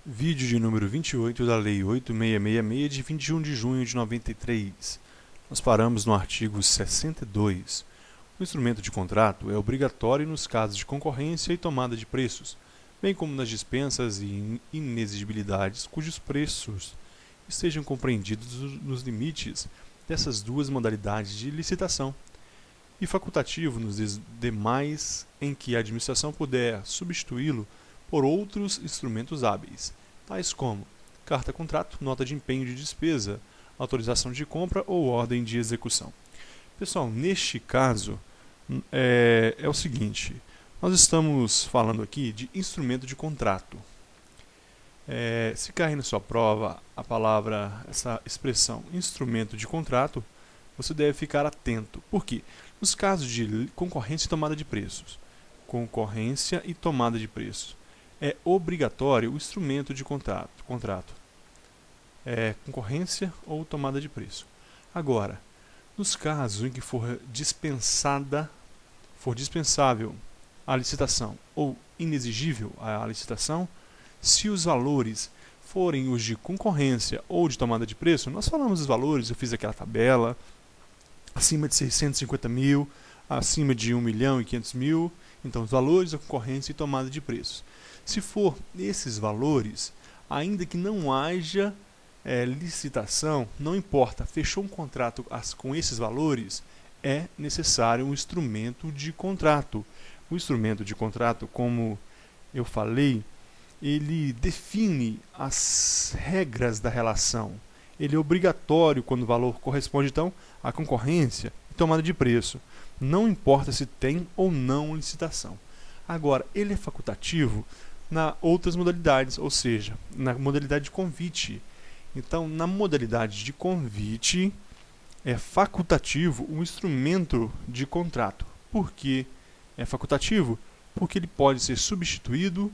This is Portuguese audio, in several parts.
Vídeo de número 28 da Lei 8666 de 21 de junho de 93. Nós paramos no artigo 62. O instrumento de contrato é obrigatório nos casos de concorrência e tomada de preços, bem como nas dispensas e inexigibilidades cujos preços estejam compreendidos nos limites dessas duas modalidades de licitação, e facultativo nos demais em que a administração puder substituí-lo por outros instrumentos hábeis, tais como carta-contrato, nota de empenho de despesa, autorização de compra ou ordem de execução. Pessoal, neste caso é o seguinte, nós estamos falando aqui de instrumento de contrato. Se cair na sua prova a palavra, essa expressão instrumento de contrato, você deve ficar atento. Por quê? Nos casos de concorrência e tomada de preços, é obrigatório o instrumento de contrato, concorrência ou tomada de preço. Agora, nos casos em que for dispensável a licitação ou inexigível a licitação, se os valores forem os de concorrência ou de tomada de preço, nós falamos dos valores, eu fiz aquela tabela, acima de 650 mil, acima de 1.500.000, então os valores da concorrência e tomada de preços. Se for esses valores, ainda que não haja licitação, não importa, fechou um contrato com esses valores, é necessário um instrumento de contrato. O instrumento de contrato, como eu falei, ele define as regras da relação. Ele é obrigatório quando o valor corresponde, então, à concorrência e tomada de preço. Não importa se tem ou não licitação. Agora, ele é facultativo nas outras modalidades, ou seja, na modalidade de convite. Então, na modalidade de convite, é facultativo o instrumento de contrato. Por que é facultativo? Porque ele pode ser substituído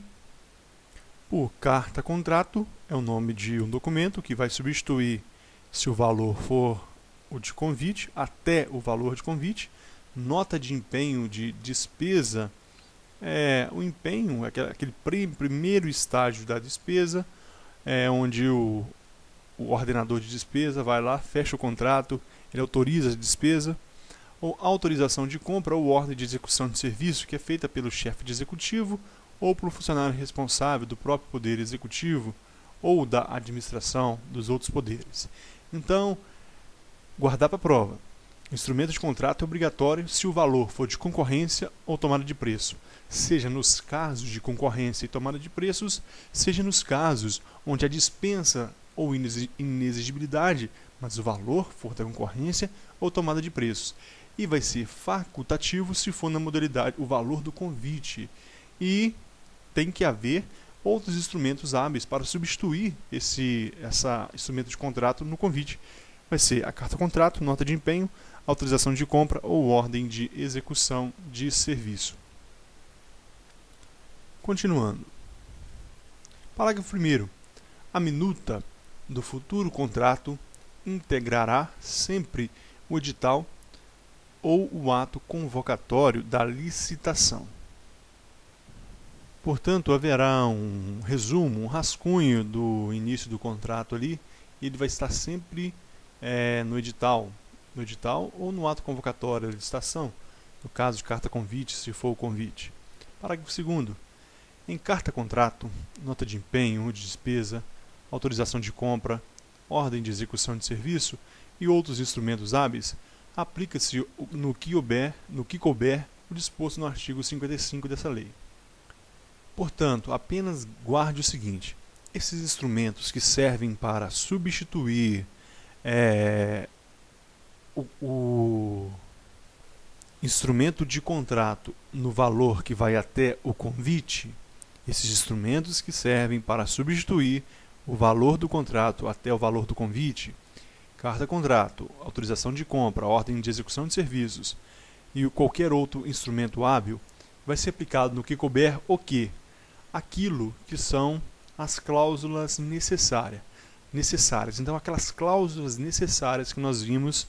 por carta-contrato, é o nome de um documento que vai substituir, se o valor for o de convite, até o valor de convite. Nota de empenho de despesa, o empenho, aquele primeiro estágio da despesa, onde o ordenador de despesa vai lá, fecha o contrato, ele autoriza a despesa, ou autorização de compra ou ordem de execução de serviço, que é feita pelo chefe de executivo ou pelo funcionário responsável do próprio poder executivo ou da administração dos outros poderes. Então, guardar para a prova. O instrumento de contrato é obrigatório se o valor for de concorrência ou tomada de preço, seja nos casos de concorrência e tomada de preços, seja nos casos onde a dispensa ou inexigibilidade, mas o valor for da concorrência ou tomada de preços. E vai ser facultativo se for na modalidade o valor do convite. E tem que haver outros instrumentos hábeis para substituir esse instrumento de contrato no convite. Vai ser a carta-contrato, nota de empenho, autorização de compra ou ordem de execução de serviço. Continuando. Parágrafo 1º. A minuta do futuro contrato integrará sempre o edital ou o ato convocatório da licitação. Portanto, haverá um resumo, um rascunho do início do contrato ali, e ele vai estar sempre no edital ou no ato convocatório da licitação, no caso de carta-convite, se for o convite. Parágrafo 2º. Em carta-contrato, nota de empenho ou de despesa, autorização de compra, ordem de execução de serviço e outros instrumentos hábeis, aplica-se no que couber o disposto no artigo 55 dessa lei. Portanto, apenas guarde o seguinte: esses instrumentos que servem para substituir o instrumento de contrato no valor que vai até o convite, esses instrumentos que servem para substituir o valor do contrato até o valor do convite, carta-contrato, autorização de compra, ordem de execução de serviços e qualquer outro instrumento hábil, vai ser aplicado no que couber o quê? Aquilo que são as cláusulas necessárias. Então, aquelas cláusulas necessárias que nós vimos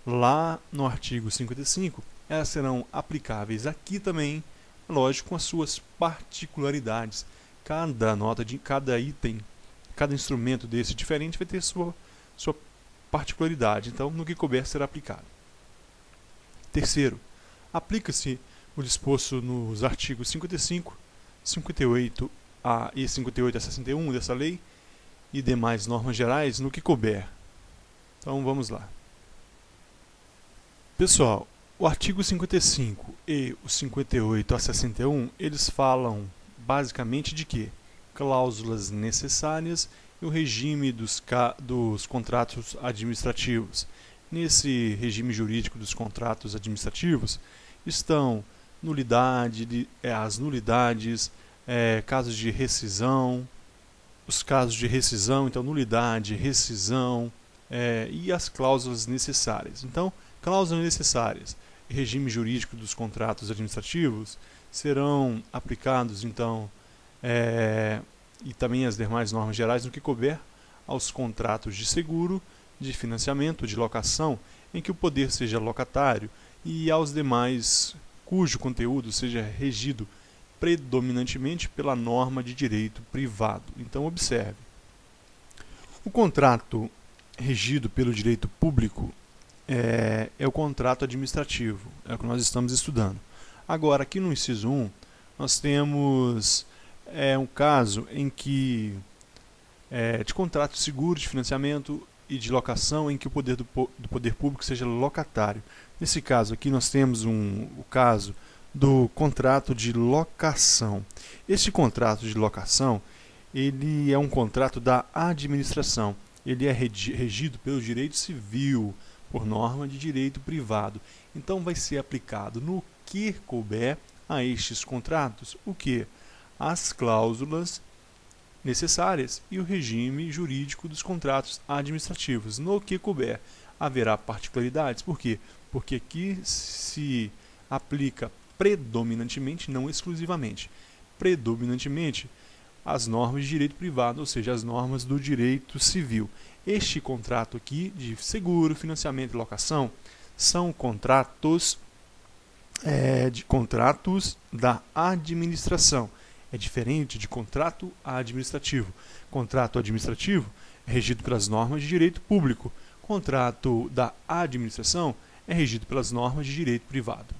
lá no artigo 55, elas serão aplicáveis aqui também, lógico, com as suas particularidades. cada nota de cada item, cada instrumento desse diferente vai ter sua particularidade. Então, no que couber será aplicado. Terceiro, aplica-se o disposto nos artigos 55, 58 e 58 a 61 dessa lei e demais normas gerais no que couber. Então, vamos lá. Pessoal, o artigo 55 e o 58 a 61, eles falam basicamente de quê? Cláusulas necessárias e o regime dos contratos administrativos. Nesse regime jurídico dos contratos administrativos estão as nulidades, casos de rescisão, os casos de rescisão, então nulidade, rescisão e as cláusulas necessárias. Então, cláusulas necessárias e regime jurídico dos contratos administrativos serão aplicados, então, e também as demais normas gerais no que couber aos contratos de seguro, de financiamento, de locação, em que o poder seja locatário, e aos demais cujo conteúdo seja regido predominantemente pela norma de direito privado. Então, observe. O contrato regido pelo direito público é o contrato administrativo, é o que nós estamos estudando. Agora, aqui no inciso 1, nós temos um caso em que de contrato de seguro, de financiamento e de locação em que o poder do poder público seja locatário. Nesse caso aqui nós temos o caso do contrato de locação. Este contrato de locação, ele é um contrato da administração. Ele é regido pelo direito civil, por norma de direito privado. Então vai ser aplicado no que couber a estes contratos, o que? As cláusulas necessárias e o regime jurídico dos contratos administrativos. No que couber, haverá particularidades. Por quê? Porque aqui se aplica predominantemente, não exclusivamente, predominantemente as normas de direito privado, ou seja, as normas do direito civil. Este contrato aqui de seguro, financiamento e locação são contratos da administração. É diferente de contrato administrativo. Contrato administrativo é regido pelas normas de direito público. Contrato da administração é regido pelas normas de direito privado.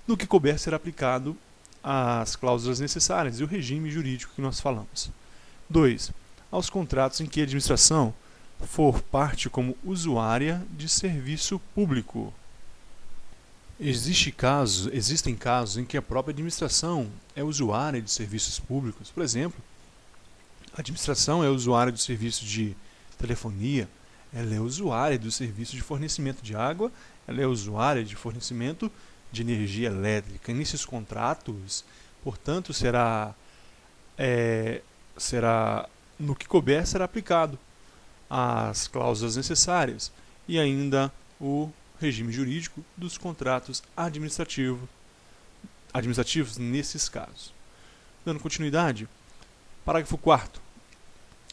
No que couber será aplicado as cláusulas necessárias e o regime jurídico que nós falamos. 2. Aos contratos em que a administração for parte como usuária de serviço público. Existem casos em que a própria administração é usuária de serviços públicos. Por exemplo, a administração é usuária do serviço de telefonia, ela é usuária do serviço de fornecimento de água, ela é usuária de fornecimento de energia elétrica. E nesses contratos, portanto, será no que couber será aplicado as cláusulas necessárias e ainda o regime jurídico dos contratos administrativos nesses casos. Dando continuidade, parágrafo 4º.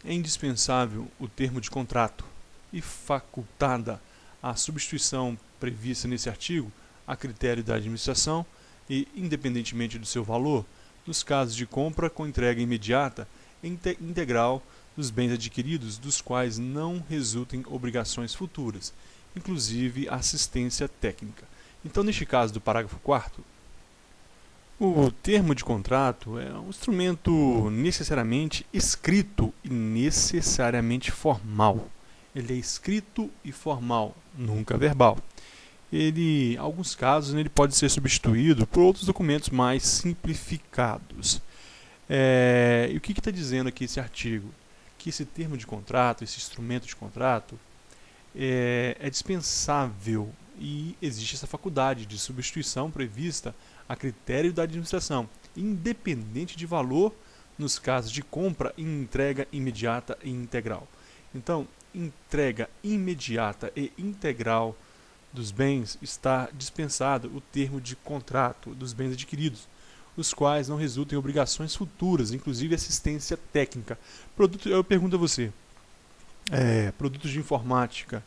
É indispensável o termo de contrato e facultada a substituição prevista nesse artigo a critério da administração e, independentemente do seu valor, nos casos de compra com entrega imediata e integral dos bens adquiridos, dos quais não resultem obrigações futuras, inclusive assistência técnica. Então, neste caso do parágrafo 4º, o termo de contrato é um instrumento necessariamente escrito e necessariamente formal. Ele é escrito e formal, nunca verbal. Em alguns casos, ele pode ser substituído por outros documentos mais simplificados. E o que está dizendo aqui esse artigo? Que esse termo de contrato, esse instrumento de contrato, é dispensável e existe essa faculdade de substituição prevista a critério da administração, independente de valor nos casos de compra e entrega imediata e integral. Então, entrega imediata e integral dos bens está dispensado o termo de contrato dos bens adquiridos, os quais não resultam em obrigações futuras, inclusive assistência técnica. Eu pergunto a você, produtos de informática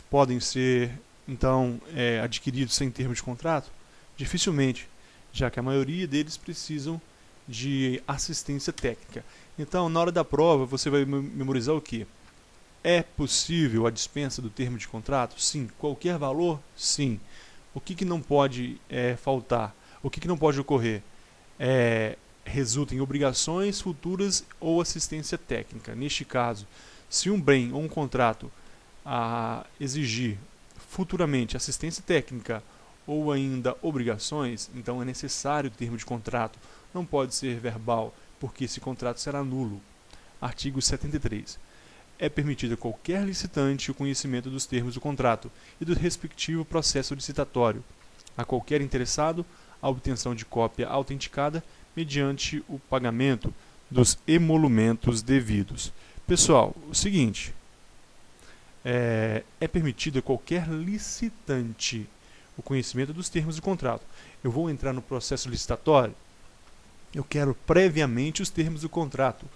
podem ser, então, adquiridos sem termo de contrato? Dificilmente, já que a maioria deles precisam de assistência técnica. Então, na hora da prova, você vai memorizar o quê? É possível a dispensa do termo de contrato? Sim. Qualquer valor? Sim. O que não pode faltar? O que não pode ocorrer? Resulta em obrigações futuras ou assistência técnica. Neste caso, se um bem ou um contrato exigir futuramente assistência técnica ou ainda obrigações, então é necessário o termo de contrato. Não pode ser verbal, porque esse contrato será nulo. Artigo 73. É permitido a qualquer licitante o conhecimento dos termos do contrato e do respectivo processo licitatório. A qualquer interessado, a obtenção de cópia autenticada mediante o pagamento dos emolumentos devidos. Pessoal, o seguinte, é permitido a qualquer licitante o conhecimento dos termos do contrato. Eu vou entrar no processo licitatório, eu quero previamente os termos do contrato.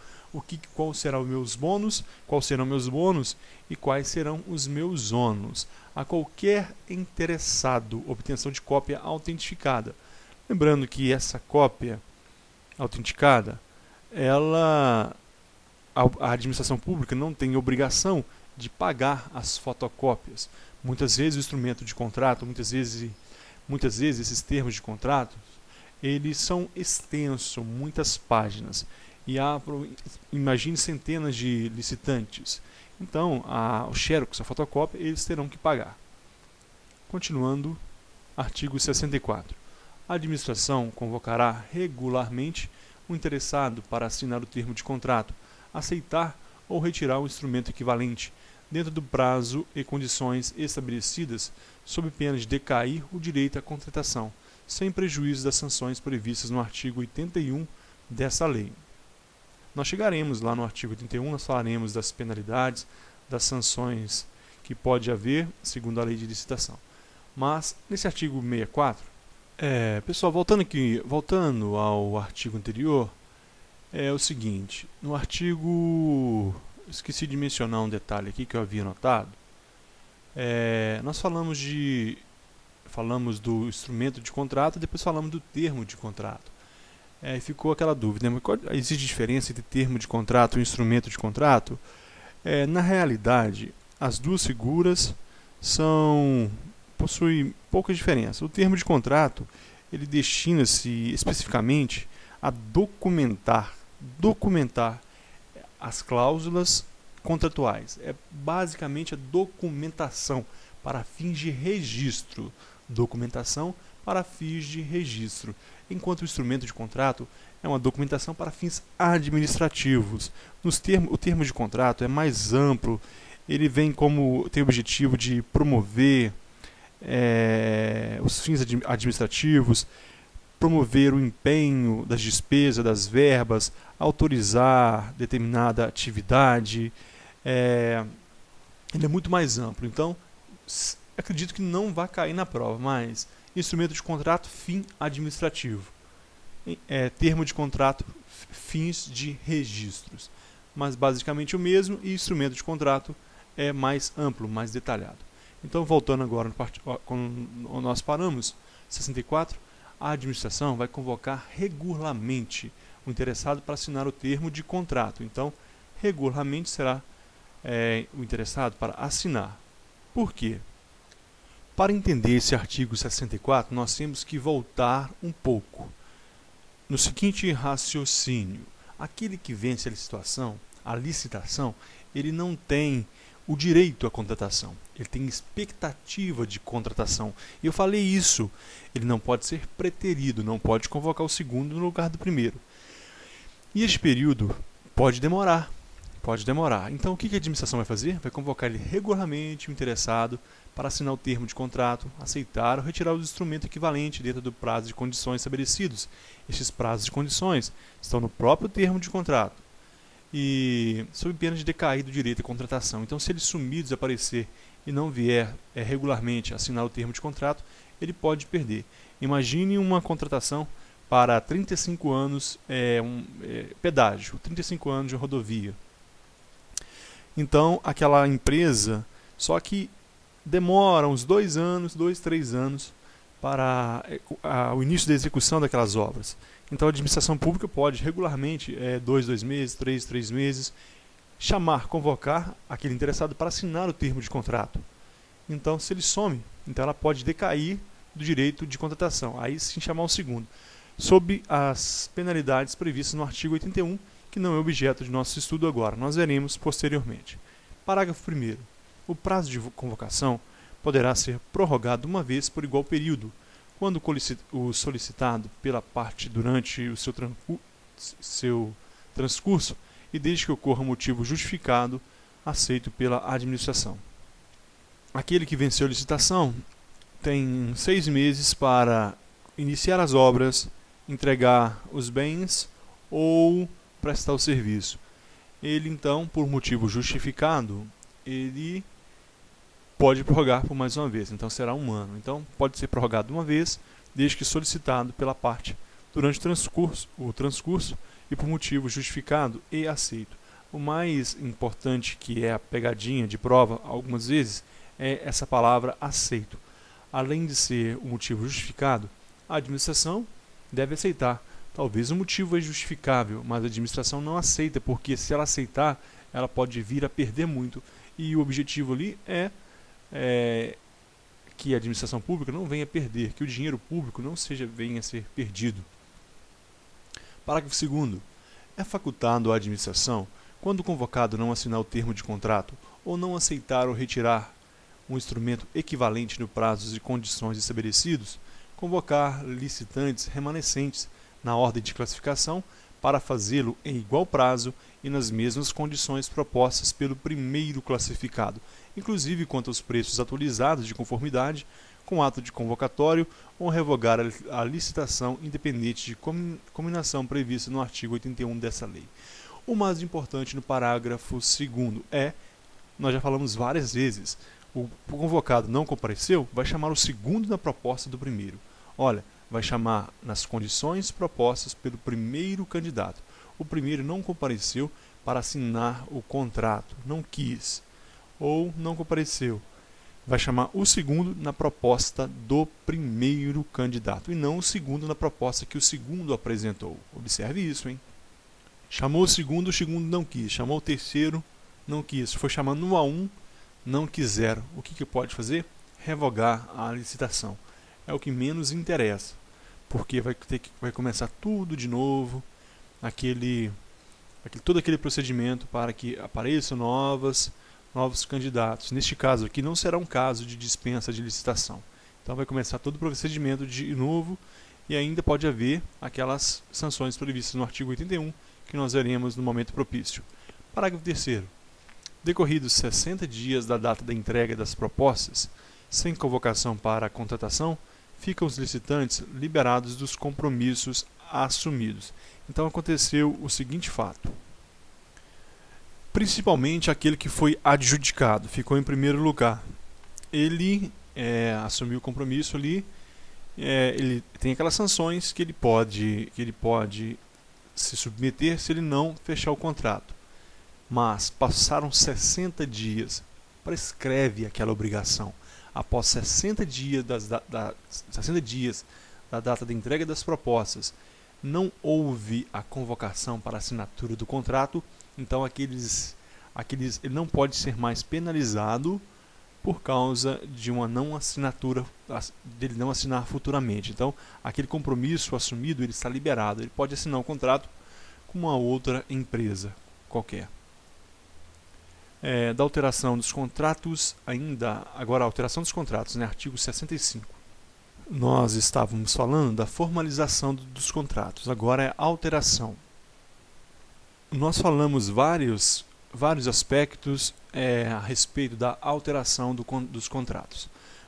Qual serão meus bônus, quais serão meus bônus e quais serão os meus ônus. A qualquer interessado, obtenção de cópia autentificada. Lembrando que essa cópia autenticada, a administração pública não tem obrigação de pagar as fotocópias. Muitas vezes o instrumento de contrato, muitas vezes esses termos de contrato, eles são extensos, muitas páginas. E imagine centenas de licitantes. Então, o xerox, a fotocópia, eles terão que pagar. Continuando, artigo 64. A administração convocará regularmente o interessado para assinar o termo de contrato, aceitar ou retirar o instrumento equivalente, dentro do prazo e condições estabelecidas, sob pena de decair o direito à contratação, sem prejuízo das sanções previstas no artigo 81 dessa lei. Nós chegaremos lá no artigo 81, nós falaremos das penalidades, das sanções que pode haver, segundo a lei de licitação. Mas, nesse artigo 64, pessoal, voltando ao artigo anterior, é o seguinte, no artigo, esqueci de mencionar um detalhe aqui que eu havia notado, nós falamos do instrumento de contrato, depois falamos do termo de contrato. Ficou aquela dúvida, né? Existe diferença entre termo de contrato e instrumento de contrato? Na realidade, as duas figuras possuem pouca diferença. O termo de contrato, ele destina-se especificamente a documentar as cláusulas contratuais. É basicamente a documentação para fins de registro. Documentação para fins de registro. Enquanto o instrumento de contrato é uma documentação para fins administrativos. O termo de contrato é mais amplo, ele tem o objetivo de promover os fins administrativos, promover o empenho das despesas, das verbas, autorizar determinada atividade. Ele é muito mais amplo, então acredito que não vai cair na prova, mas instrumento de contrato, fim administrativo. Termo de contrato, fins de registros. Mas basicamente o mesmo, e instrumento de contrato é mais amplo, mais detalhado. Então, voltando agora, quando nós paramos, 64, a administração vai convocar regularmente o interessado para assinar o termo de contrato. Então, regularmente será o interessado para assinar. Por quê? Para entender esse artigo 64, nós temos que voltar um pouco. No seguinte raciocínio, aquele que vence a licitação, ele não tem o direito à contratação, ele tem expectativa de contratação. E eu falei isso, ele não pode ser preterido, não pode convocar o segundo no lugar do primeiro. E este período pode demorar. Então, o que a administração vai fazer? Vai convocar ele regularmente, o interessado, para assinar o termo de contrato, aceitar ou retirar o instrumento equivalente dentro do prazo de condições estabelecidos. Estes prazos de condições estão no próprio termo de contrato e sob pena de decair do direito à contratação. Então, se ele sumir, desaparecer e não vier regularmente assinar o termo de contrato, ele pode perder. Imagine uma contratação para 35 anos, pedágio, 35 anos de rodovia. Então, aquela empresa, só que demora uns 2 anos, 2, 3 anos para o início da execução daquelas obras. Então a administração pública pode regularmente, 2 meses, 3 meses, convocar aquele interessado para assinar o termo de contrato. Então, se ele some, então ela pode decair do direito de contratação. Aí sim chamar o segundo, sob as penalidades previstas no artigo 81, que não é objeto de nosso estudo agora. Nós veremos posteriormente. Parágrafo 1º. O prazo de convocação poderá ser prorrogado uma vez por igual período, quando o solicitado pela parte durante o seu transcurso e desde que ocorra motivo justificado aceito pela administração. Aquele que venceu a licitação tem 6 meses para iniciar as obras, entregar os bens ou prestar o serviço. Ele então, por motivo justificado, ele pode prorrogar por mais uma vez, então será 1 ano. Então pode ser prorrogado uma vez, desde que solicitado pela parte durante o transcurso e por motivo justificado e aceito. O mais importante, que é a pegadinha de prova, algumas vezes, é essa palavra aceito. Além de ser o motivo justificado, a administração deve aceitar. Talvez o motivo é justificável, mas a administração não aceita, porque se ela aceitar, ela pode vir a perder muito. E o objetivo ali é que a administração pública não venha a perder, que o dinheiro público não venha a ser perdido. Parágrafo 2º. É facultado à administração, quando o convocado não assinar o termo de contrato ou não aceitar ou retirar um instrumento equivalente no prazo e condições estabelecidos, convocar licitantes remanescentes na ordem de classificação para fazê-lo em igual prazo e nas mesmas condições propostas pelo primeiro classificado, inclusive quanto aos preços atualizados de conformidade com ato de convocatório ou revogar a licitação independente de combinação prevista no artigo 81 dessa lei. O mais importante no parágrafo 2º nós já falamos várias vezes, o convocado não compareceu, vai chamar o segundo na proposta do primeiro. Olha, vai chamar nas condições propostas pelo primeiro candidato. O primeiro não compareceu para assinar o contrato, não quis, ou não compareceu. Vai chamar o segundo na proposta do primeiro candidato, e não o segundo na proposta que o segundo apresentou. Observe isso, hein? Chamou o segundo não quis. Chamou o terceiro, não quis. Foi chamando 1 a 1, não quiseram. O que pode fazer? Revogar a licitação. É o que menos interessa, porque vai começar tudo de novo, todo aquele procedimento para que apareçam novos candidatos. Neste caso aqui não será um caso de dispensa de licitação. Então vai começar todo o procedimento de novo e ainda pode haver aquelas sanções previstas no artigo 81 que nós veremos no momento propício. Parágrafo 3º. Decorridos 60 dias da data da entrega das propostas, sem convocação para a contratação, ficam os licitantes liberados dos compromissos assumidos. Então aconteceu o seguinte fato. Principalmente aquele que foi adjudicado, ficou em primeiro lugar. Ele assumiu o compromisso ali, ele tem aquelas sanções que ele pode se submeter se ele não fechar o contrato. Mas passaram 60 dias, prescreve aquela obrigação. Após 60 dias da data da entrega das propostas, não houve a convocação para a assinatura do contrato, então ele não pode ser mais penalizado por causa de uma não assinatura, dele não assinar futuramente. Então, aquele compromisso assumido, ele está liberado, ele pode assinar um contrato com uma outra empresa qualquer. Da alteração dos contratos, agora a alteração dos contratos, artigo 65. Nós estávamos falando da formalização dos contratos, agora é a alteração. Nós falamos vários aspectos a respeito da alteração dos contratos.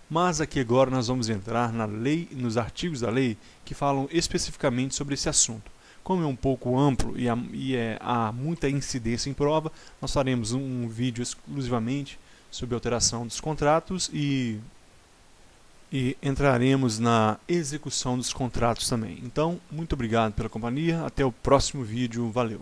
Mas aqui agora nós vamos entrar na lei, nos artigos da lei que falam especificamente sobre esse assunto. Como é um pouco amplo e há muita incidência em prova, nós faremos um vídeo exclusivamente sobre a alteração dos contratos e entraremos na execução dos contratos também. Então, muito obrigado pela companhia, até o próximo vídeo, valeu!